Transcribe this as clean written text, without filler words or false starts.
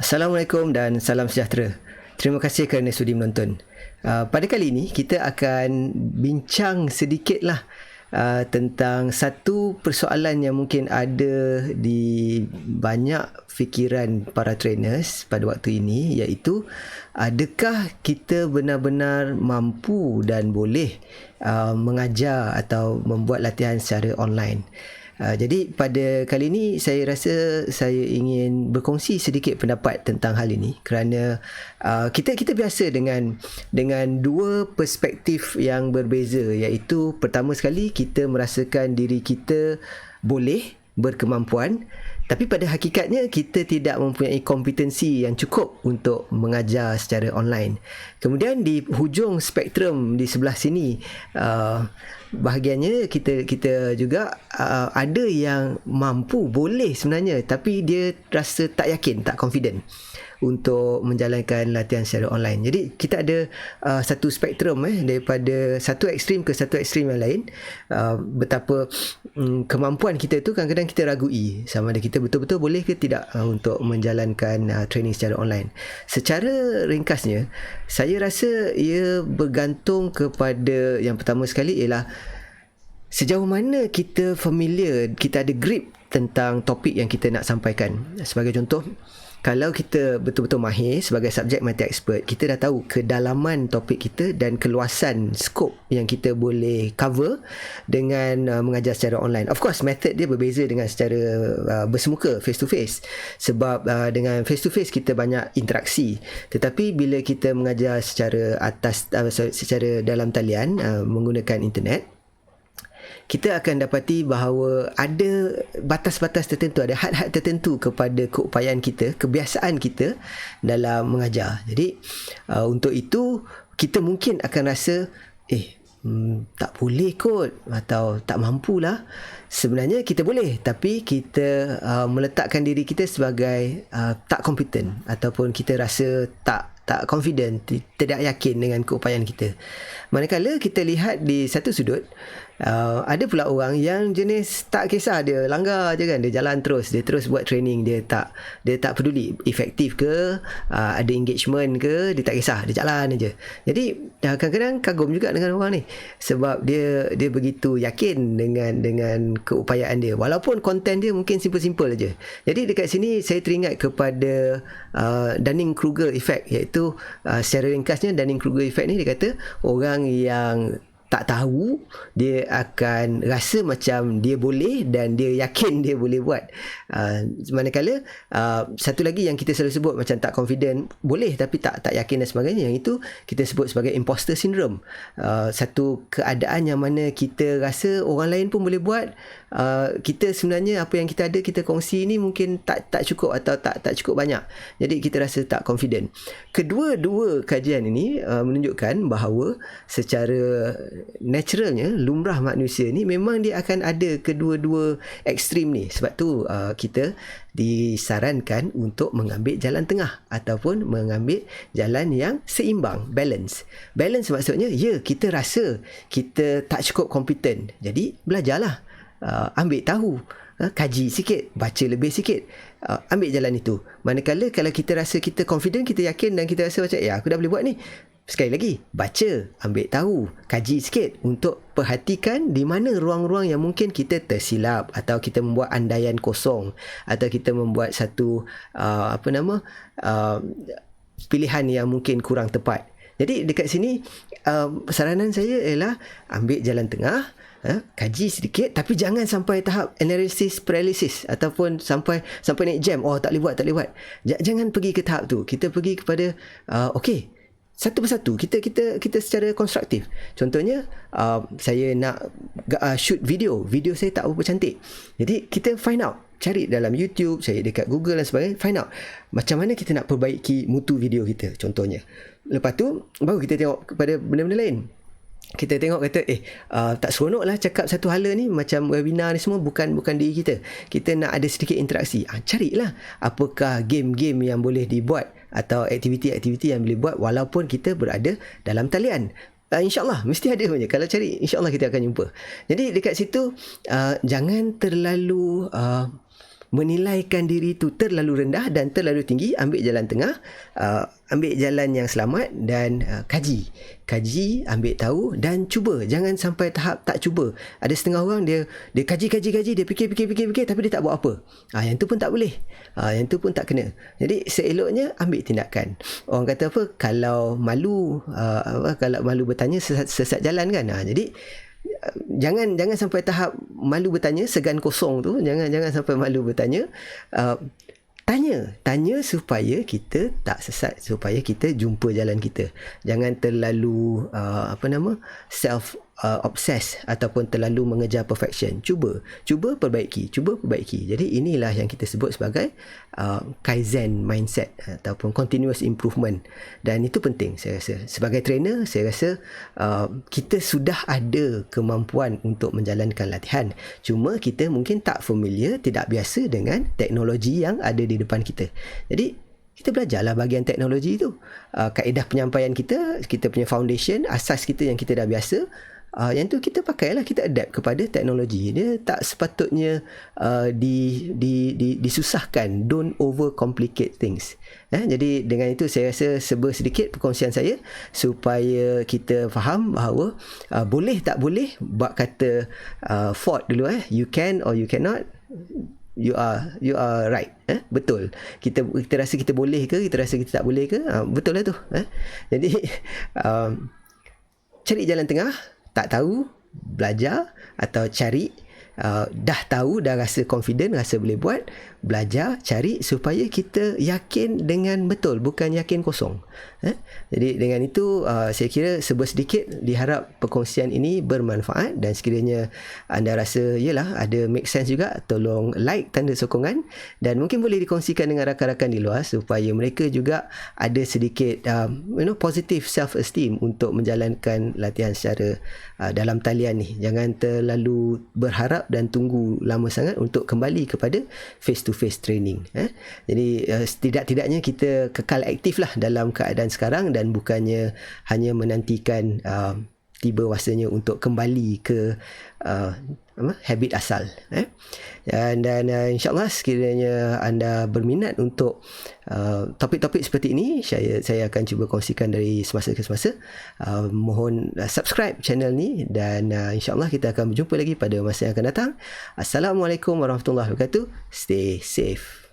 Assalamualaikum dan salam sejahtera. Terima kasih kerana sudi menonton. Pada kali ini kita akan bincang sedikitlah tentang satu persoalan yang mungkin ada di banyak fikiran para trainers pada waktu ini, iaitu adakah kita benar-benar mampu dan boleh mengajar atau membuat latihan secara online. Jadi pada kali ini saya rasa saya ingin berkongsi sedikit pendapat tentang hal ini, kerana kita biasa dengan dua perspektif yang berbeza, iaitu pertama sekali kita merasakan diri kita boleh, berkemampuan, tapi pada hakikatnya kita tidak mempunyai kompetensi yang cukup untuk mengajar secara online. Kemudian di hujung spektrum di sebelah sini, bahagiannya kita juga ada yang mampu, boleh sebenarnya, tapi dia rasa tak yakin, tak confident untuk menjalankan latihan secara online. Jadi kita ada satu spektrum daripada satu ekstrim ke satu ekstrim yang lain. Betapa kemampuan kita tu kadang-kadang kita ragui sama ada kita betul-betul boleh ke tidak untuk menjalankan training secara online. Secara ringkasnya, saya rasa ia bergantung kepada, yang pertama sekali ialah sejauh mana kita familiar, kita ada grip tentang topik yang kita nak sampaikan. Sebagai contoh, kalau kita betul-betul mahir sebagai subjek matter expert, kita dah tahu kedalaman topik kita dan keluasan skop yang kita boleh cover dengan mengajar secara online. Of course, method dia berbeza dengan secara bersemuka, face to face. Sebab dengan face to face kita banyak interaksi. Tetapi bila kita mengajar secara secara dalam talian menggunakan internet, kita akan dapati bahawa ada batas-batas tertentu, ada had-had tertentu kepada keupayaan kita, kebiasaan kita dalam mengajar. Jadi untuk itu kita mungkin akan rasa tak boleh kot, atau tak mampulah. Sebenarnya kita boleh, tapi kita meletakkan diri kita sebagai tak kompeten, ataupun kita rasa tak confident, tidak yakin dengan keupayaan kita. Manakala kita lihat di satu sudut, ada pula orang yang jenis tak kisah, dia langgar je kan, dia jalan terus, dia terus buat training, dia tak peduli efektif ke, ada engagement ke, dia tak kisah, dia jalan aja. Jadi kadang-kadang kagum juga dengan orang ni, sebab dia begitu yakin dengan keupayaan dia, walaupun konten dia mungkin simple-simple aja. Jadi dekat sini saya teringat kepada Dunning-Kruger effect, iaitu secara ringkasnya Dunning-Kruger effect ni dia kata orang yang tak tahu, dia akan rasa macam dia boleh dan dia yakin dia boleh buat. Manakala satu lagi yang kita selalu sebut macam tak confident, boleh tapi tak yakin dan sebagainya, yang itu kita sebut sebagai imposter syndrome. Satu keadaan yang mana kita rasa orang lain pun boleh buat, kita sebenarnya apa yang kita ada kita kongsi ni mungkin tak cukup, atau tak cukup banyak. Jadi kita rasa tak confident. Kedua-dua kajian ini menunjukkan bahawa secara naturalnya, lumrah manusia ni memang dia akan ada kedua-dua ekstrim ni. Sebab tu kita disarankan untuk mengambil jalan tengah, ataupun mengambil jalan yang seimbang, balance. Balance maksudnya, kita rasa kita tak cukup kompeten, jadi belajarlah, ambil tahu, kaji sikit, baca lebih sikit, ambil jalan itu. Manakala kalau kita rasa kita confident, kita yakin, dan kita rasa macam aku dah boleh buat ni, sekali lagi, baca, ambil tahu, kaji sikit untuk perhatikan di mana ruang-ruang yang mungkin kita tersilap, atau kita membuat andaian kosong, atau kita membuat satu pilihan yang mungkin kurang tepat. Jadi dekat sini saranan saya ialah ambil jalan tengah, kaji sedikit, tapi jangan sampai tahap analysis paralysis, ataupun sampai naik jam, tak boleh buat. Jangan pergi ke tahap tu. Kita pergi kepada satu persatu kita secara konstruktif. Contohnya, saya nak shoot video saya tak berapa cantik. Jadi kita find out, cari dalam YouTube, cari dekat Google dan sebagainya, find out macam mana kita nak perbaiki mutu video kita, contohnya. Lepas tu baru kita tengok kepada benda-benda lain. Kita tengok kata tak seronok lah cakap satu hala ni, macam webinar ni semua bukan diri kita. Kita nak ada sedikit interaksi. Carilah apakah game-game yang boleh dibuat, atau aktiviti-aktiviti yang boleh buat walaupun kita berada dalam talian. InsyaAllah mesti ada punya. Kalau cari, insyaAllah kita akan jumpa. Jadi dekat situ jangan terlalu menilaikan diri itu terlalu rendah dan terlalu tinggi, ambil jalan tengah, ambil jalan yang selamat dan kaji, ambil tahu dan cuba. Jangan sampai tahap tak cuba. Ada setengah orang dia kaji, dia fikir tapi dia tak buat apa. Yang tu pun tak boleh. Yang tu pun tak kena. Jadi seeloknya ambil tindakan. Orang kata apa, kalau malu kalau malu bertanya sesat jalan kan. Jadi jangan sampai tahap malu bertanya, segan kosong tu. Jangan sampai malu bertanya. Tanya supaya kita tak sesat, supaya kita jumpa jalan kita. Jangan terlalu self obsessed ataupun terlalu mengejar perfection. Cuba perbaiki. Jadi inilah yang kita sebut sebagai Kaizen mindset ataupun continuous improvement, dan itu penting saya rasa. Sebagai trainer, saya rasa kita sudah ada kemampuan untuk menjalankan latihan, cuma kita mungkin tak familiar, tidak biasa dengan teknologi yang ada di depan kita. Jadi kita belajarlah bahagian teknologi itu. Kaedah penyampaian kita punya foundation, asas kita yang kita dah biasa, yang tu kita pakailah, kita adapt kepada teknologi. Dia tak sepatutnya disusahkan. Don't overcomplicate things. Jadi dengan itu saya rasa sedikit perkongsian saya supaya kita faham bahawa boleh tak boleh, bab kata Ford dulu, you can or you cannot, you are right. Betul. Kita rasa kita boleh ke, kita rasa kita tak boleh ke, betul lah tu. Jadi cari jalan tengah. Tak tahu, belajar, atau cari. Dah tahu, dah rasa confident, rasa boleh buat, belajar, cari supaya kita yakin dengan betul, bukan yakin kosong. Jadi dengan itu saya kira sedikit diharap perkongsian ini bermanfaat, dan sekiranya anda rasa yalah ada make sense juga, tolong like tanda sokongan, dan mungkin boleh dikongsikan dengan rakan-rakan di luar supaya mereka juga ada sedikit positive self esteem untuk menjalankan latihan secara dalam talian ni. Jangan terlalu berharap dan tunggu lama sangat untuk kembali kepada face to face training. Jadi setidak-tidaknya kita kekal aktif lah dalam keadaan sekarang, dan bukannya hanya menantikan tiba masanya untuk kembali ke habit asal. Dan insyaAllah sekiranya anda berminat untuk topik-topik seperti ini, saya akan cuba kongsikan dari semasa ke semasa. Mohon subscribe channel ni, dan insyaAllah kita akan berjumpa lagi pada masa yang akan datang. Assalamualaikum warahmatullahi wabarakatuh. Stay safe.